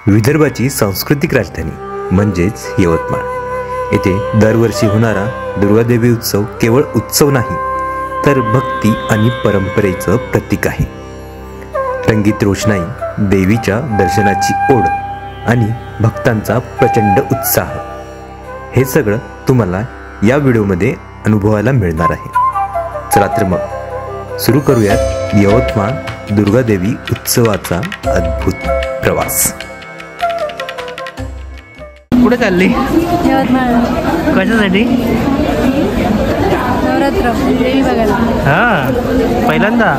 विदर्भाची सांस्कृतिक राजधानी म्हणजेच यवतमाळ येथे दरवर्षी होणारा दुर्गादेवी उत्सव केवळ उत्सव नाही तर भक्ती आणि परंपरेचं प्रतीक आहे। रंगीत रोषणाई, देवीच्या दर्शनाची ओढ आणि भक्तांचा प्रचंड उत्साह हे सगळं तुम्हाला या व्हिडिओमध्ये अनुभवायला मिळणार आहे। चला तर मग सुरू करूयात यवतमाळ दुर्गादेवी उत्सवाचा अद्भुत प्रवास। कुठे चालली? यवतमाळ। कशासाठी? नवरात्र देवी बघायला। हा, पहिल्यांदा?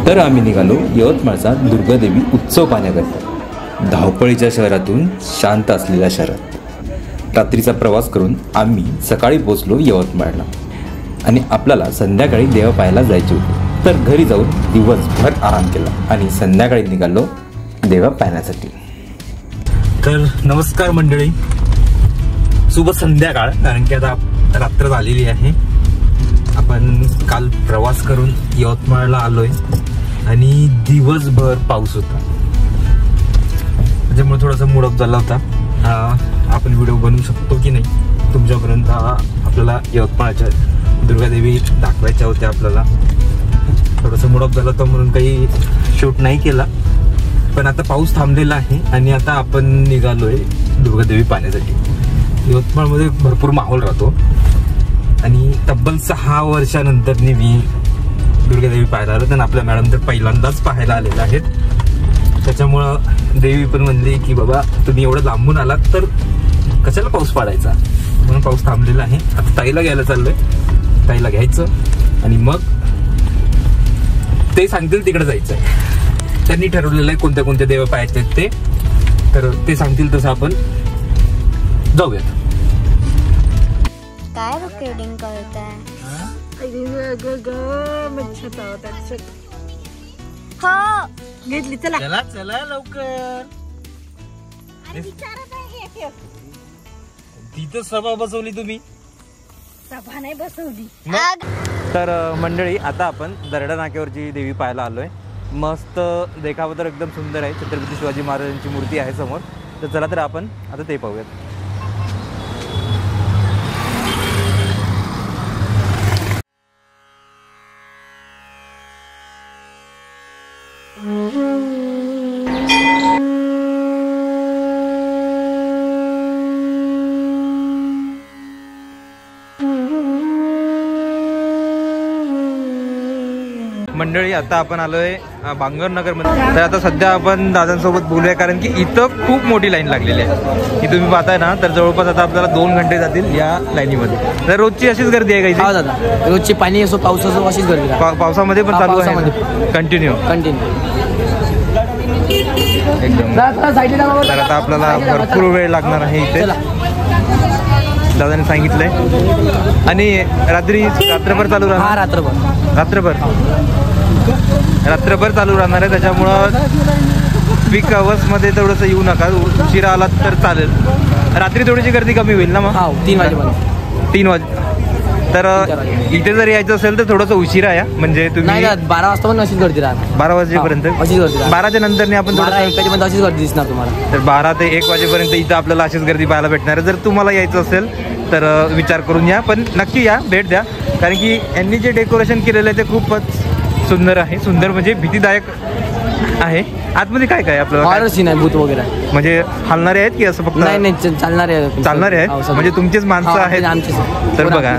तर आम्ही निघालो यवतमाळचा दुर्गादेवी उत्सव पाहण्याकरता। धावपळीच्या शहरातून शांत असलेल्या शहरात रात्रीचा प्रवास करून आम्ही सकाळी पोहोचलो यवतमाळला आणि आपल्याला संध्याकाळी देव पाहायला जायचे होते। तर घरी जाऊन दिवसभर आराम केला आणि संध्याकाळी निघालो देवा पाहण्यासाठी। तर नमस्कार मंडळी, शुभ संध्याकाळ, कारण की आता रात्र झालेली आहे। आपण काल प्रवास करून यवतमाळला आलोय आणि दिवसभर पाऊस होता, त्याच्यामुळे थोडासा मूड ऑफ झाला होता। आपण व्हिडिओ बनवू शकतो की नाही तुमच्यापर्यंत, आपल्याला यवतमाळच्या दुर्गादेवी दाखवायच्या होत्या। आपल्याला थोडासा मूड ऑफ झाला होता म्हणून काही शूट नाही केला, पण आता पाऊस थांबलेला आहे आणि आता आपण निघालोय दुर्गादेवी पाहण्यासाठी। यवतमाळमध्ये भरपूर माहोल राहतो आणि तब्बल 6 वर्षानंतर मी दुर्गादेवी पाहायला आलो, तर आपल्या मॅडम तर पहिल्यांदाच पाहायला आलेल्या आहेत। त्याच्यामुळं देवी पण म्हणली की बाबा तुम्ही एवढं लांबून आलात तर कशाला पाऊस पाडायचा, म्हणून पाऊस थांबलेला आहे। आता ताईला घ्यायला चाललोय, ताईला घ्यायचं आणि मग ते सांगतील तिकडे जायचं आहे। त्यांनी ठरवलेलं आहे कोणत्या कोणत्या देव पाहायचे आहेत ते, तर ते सांगतील तसं आपण जाऊयात। काय रेकॉर्डिंग करताय? हो घेतली, चला चला चला लवकर। तिथं सभा बसवली तुम्ही? सभा नाही बसवली। तर मंडळी, आता आपण दरडा नाक्यावरची देवी पाहायला आलोय। मस्त देखावा तर एकदम सुंदर आहे, छत्रपती शिवाजी महाराजांची मूर्ती आहे समोर। तर चला तर आपण आता ते पाहूयात। मंडळी, आता आपण आलोय बांगरनगर मध्ये। तर आता सध्या आपण दादांसोबत बोलूया, कारण की इथं खूप मोठी लाईन लागलेली आहे। की तुम्ही पाहताय ना, तर जवळपास आता आपल्याला 2 घंटे जातील या लाईनीमध्ये। तर रोजची अशीच गर्दी आहे का? दादा रोजची पाणी असो पाऊस असो अशीच गर्दी पावसामध्ये पण चालू आहे कंटिन्यू एकदम। तर आता आपल्याला भरपूर वेळ लागणार आहे इथे, दादाने सांगितलंय। आणि रात्रभर चालू राहणार? रात्रभर चालू राहणार आहे, त्याच्यामुळं पीक आवर्समध्ये थोडंसं येऊ नका, उशिरा आलात तर चालेल। रात्री थोडीशी गर्दी कमी होईल ना मग? 3 वाजेपर्यंत। 3 वाजे तर इथे जर यायचं असेल तर थोडंसं उशिरा या, म्हणजे तुम्ही 12 वाजता पण अशीच गर्दी राहणार। 12 वाजेपर्यंत? 12च्या नंतर आपण 1 पर्यंत अशीच गर्दी दिसणार तुम्हाला। तर 12 ते 1 वाजेपर्यंत इथं आपल्याला अशीच गर्दी पाहायला भेटणार आहे। जर तुम्हाला यायचं असेल तर विचार करून या, पण नक्की या, भेट द्या, कारण की यांनी जे डेकोरेशन केलेलं आहे ते खूपच सुंदर आहे। सुंदर म्हणजे भीतीदायक आहे। आतमध्ये काय काय आपलं हॉरर सीन आहे, भूत वगैरे? म्हणजे हलणारे आहेत की असं फक्त? नाही, चालणारे आहेत, म्हणजे तुमचेच माणसं आहेत। तर बघा,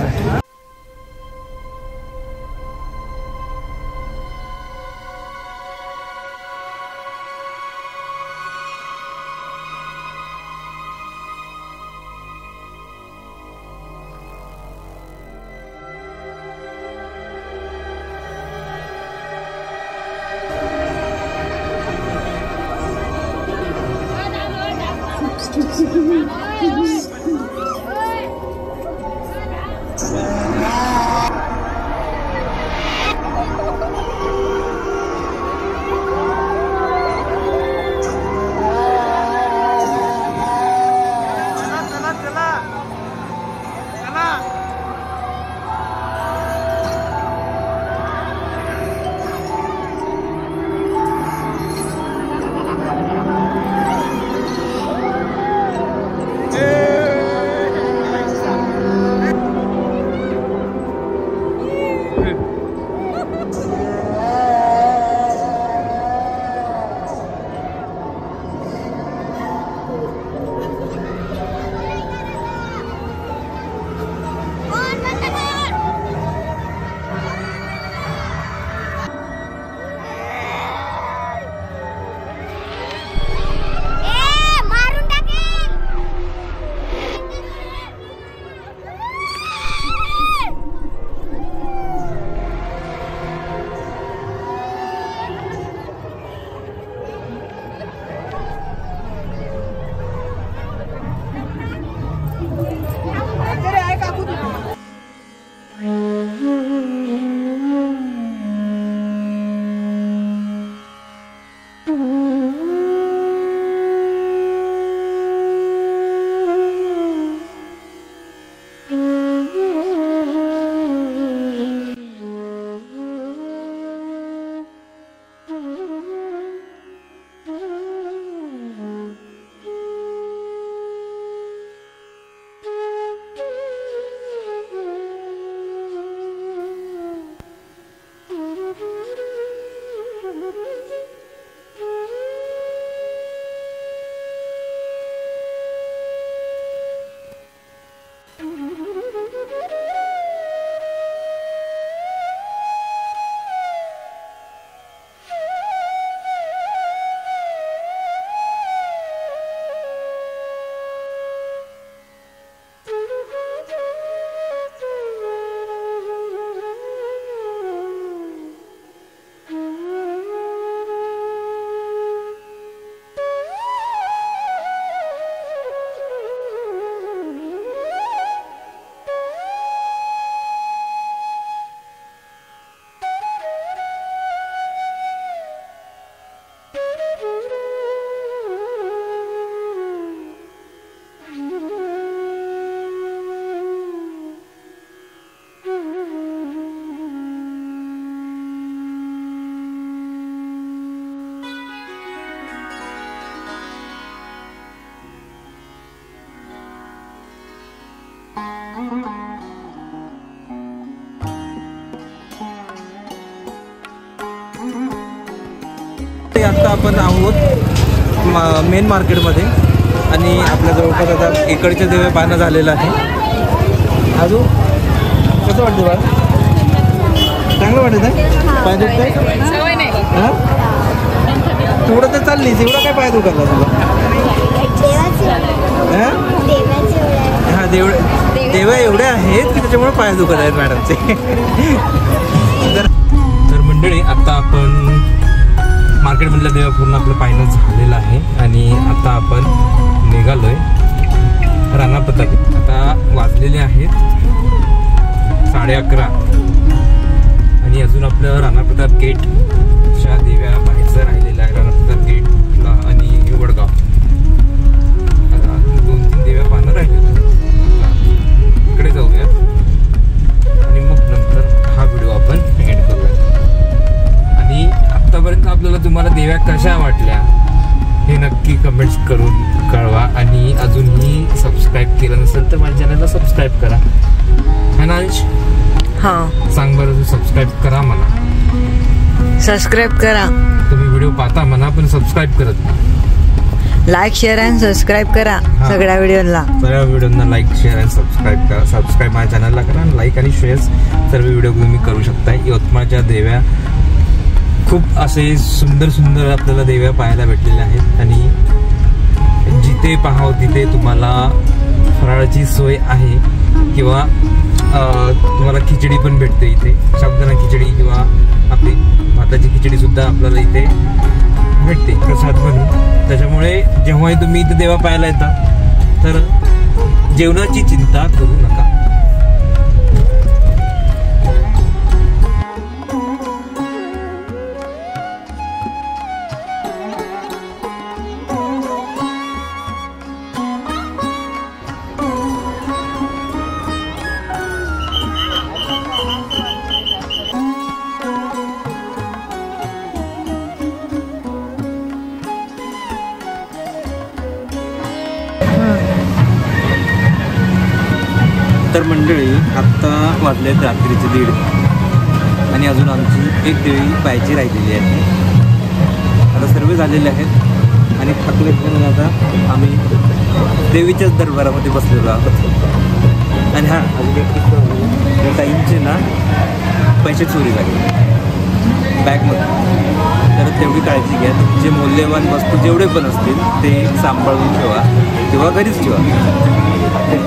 ते आता आपण आहोत मेन मार्केटमध्ये आणि आपल्या जवळपास आता इकडच्या देव्या पाहणं झालेलं आहे. अजून कसं वाटतं बा? चांगलं वाटत आहे? पाय दुखतंय? हां थोडं तर चाललीस, एवढं काय पाय दुखत तुला? हां देव एवढे आहेत की त्याच्यामुळे पाय दुखत आहेत मॅडमचे. तर मंडळी आता आपण मार्केटमधल्या देवा पूर्ण आपलं पाहिणं झालेलं आहे आणि आता आपण निघालोय राणा प्रताप. आता वाजलेले आहेत 11:30 आणि अजून आपलं राणा प्रताप गेटच्या देव्या पाहायचं राहिलेलं आहे. राणा प्रताप गेटला आणि वडगाव आता 2-3 देव्या पाहणं राहिले. इकडे जाऊया आणि मग नंतर हा व्हिडिओ आपण एंड करूया. आणि आत्तापर्यंत आपल्याला तुम्हाला देव्या कशा वाटल्या हे नक्की कमेंट्स करून कळवा. आणि अजूनही सबस्क्राईब केलं नसेल तर माझ्या चॅनलला सबस्क्राईब करा. अनांश हां सांग बरं, तू सबस्क्राईब करा म्हणा. सबस्क्राईब करा. तुम्ही व्हिडिओ पाहता म्हणा पण सबस्क्राईब करत नाही. लाईक शेअर आणि सबस्क्राईब करा सगळ्या व्हिडिओला. सर्व व्हिडिओना लाईक शेअर आणि सबस्क्राईब करा. सबस्क्राईब माझ्या चॅनलला करा आणि लाईक आणि शेअर सर्व व्हिडिओ तुम्ही करू शकता. यवतमाळच्या देव्या खूप असे सुंदर सुंदर आपल्याला देव्या पाहायला भेटलेल्या आहेत आणि जिथे पाहावं तिथे तुम्हाला फराळाची सोय आहे किंवा तुम्हाला खिचडी पण भेटते इथे. साबुदाणा खिचडी किंवा आपली भाताची खिचडी सुद्धा आपल्याला इथे भेटते प्रसाद म्हणून. त्याच्यामुळे जेव्हाही तुम्ही इथे देवा पाहायला येता तर जेवणाची चिंता करू नका. तर मंडळी आत्ता वाजले आहेत रात्रीचे 1:30 आणि अजून आमची एक देवी पाहायची राहिलेली आहे. आता सर्व झालेले आहेत आणि थकले म्हणून आता आम्ही देवीच्याच दरबारामध्ये बसलेलो आहोत. आणि हां अजून एक त्या ताईंचे ना पैसे चोरी झाले बॅगमध्ये. तर तेवढी काळजी घ्या. तुमचे मौल्यवान वस्तू जेवढे पण असतील ते सांभाळून ठेवा किंवा घरीच ठेवा.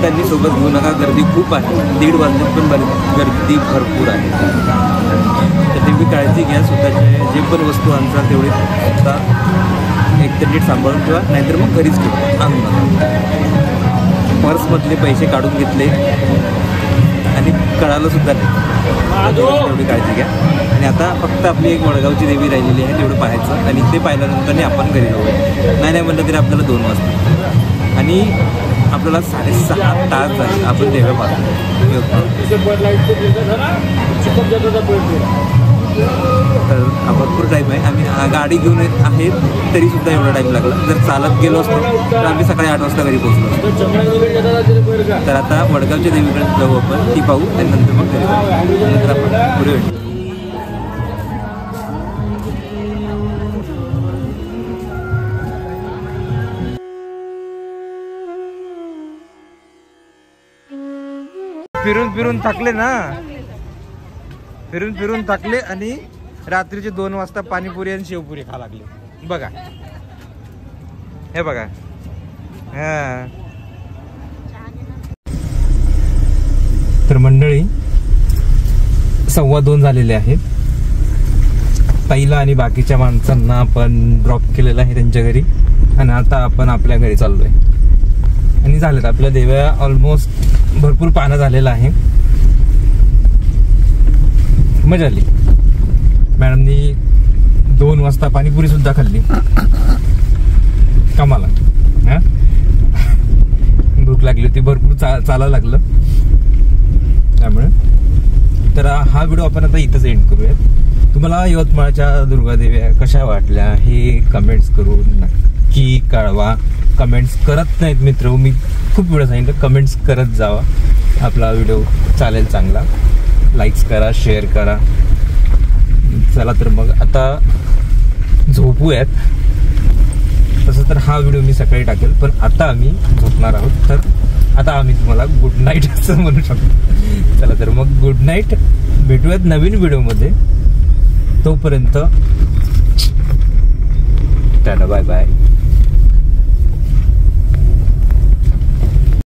त्यांनी सोबत घेऊ नका. गर्दी खूप आहे. 1:30 वाजलेत पण गर्दी भरपूर आहे. तर तेवढी काळजी घ्या. स्वतःचे जे पण वस्तू आणता तेवढे आता एकतर नीट सांभाळून ठेवा, नाहीतर मग घरीच ठेवा, आणू नका. पर्समधले पैसे काढून घेतले आणि कळालं सुद्धा नाही. तेवढी काळजी घ्या. आणि आता फक्त आपली एक वडगावची देवी राहिलेली आहे तेवढं पाहायचं आणि ते पाहिल्यानंतर आपण घरी जाऊया. नाही म्हणलं तरी आपल्याला 2 वाजता आणि आपल्याला 6.5 तास झाले आपण देव्या पाहतो. तर भरपूर टाईम आहे. आम्ही गाडी घेऊन आहेत तरीसुद्धा एवढा टाईम लागला. जर चालत गेलो असतो तर आम्ही सकाळी 8 वाजता घरी पोहोचलो. तर आता वडगावच्या देवीकडे जाऊ आपण, ती पाहू आणि नंतर मग घरी जाऊ. नंतर आपण पुढे भेटू. फिरून फिरून थकले ना, फिरून फिरून थकले आणि रात्रीचे 2 वाजता पाणीपुरी आणि शेवपुरी खा लागले. बघा हे बघा. हा तर मंडळी 2:15 झालेले आहेत. ताईला आणि बाकीच्या माणसांना आपण ड्रॉप केलेलं आहे त्यांच्या घरी आणि आता आपण आपल्या घरी चाललोय. आणि झालेत आपल्या देव्या ऑलमोस्ट भरपूर पाहणं झालेलं आहे. मजा आली. मॅडमनी 2 वाजता पाणीपुरी सुद्धा खाल्ली. कामाला हा भूक लागली होती, भरपूर चालायला लागलं त्यामुळे. तर हा व्हिडिओ आपण आता इथंच एंड करूयात. तुम्हाला यवतमाळच्या दुर्गादेव्या कशा वाटल्या हे कमेंट्स करून नक्की कळवा. कमेंट्स करत नाहीत मित्र, मी खूप वेळा सांगितलं कमेंट्स करत जावा. आपला व्हिडिओ चालेल चांगला. लाईक्स करा, शेअर करा. चला तर मग आता झोपूयात. तसं तर हा व्हिडिओ मी सकाळी टाकेल, पण आता आम्ही झोपणार आहोत. तर आता आम्ही तुम्हाला गुड नाईट असं म्हणू शकतो. चला तर मग गुड नाईट, भेटूयात नवीन व्हिडिओमध्ये. तोपर्यंत टाटा बाय बाय.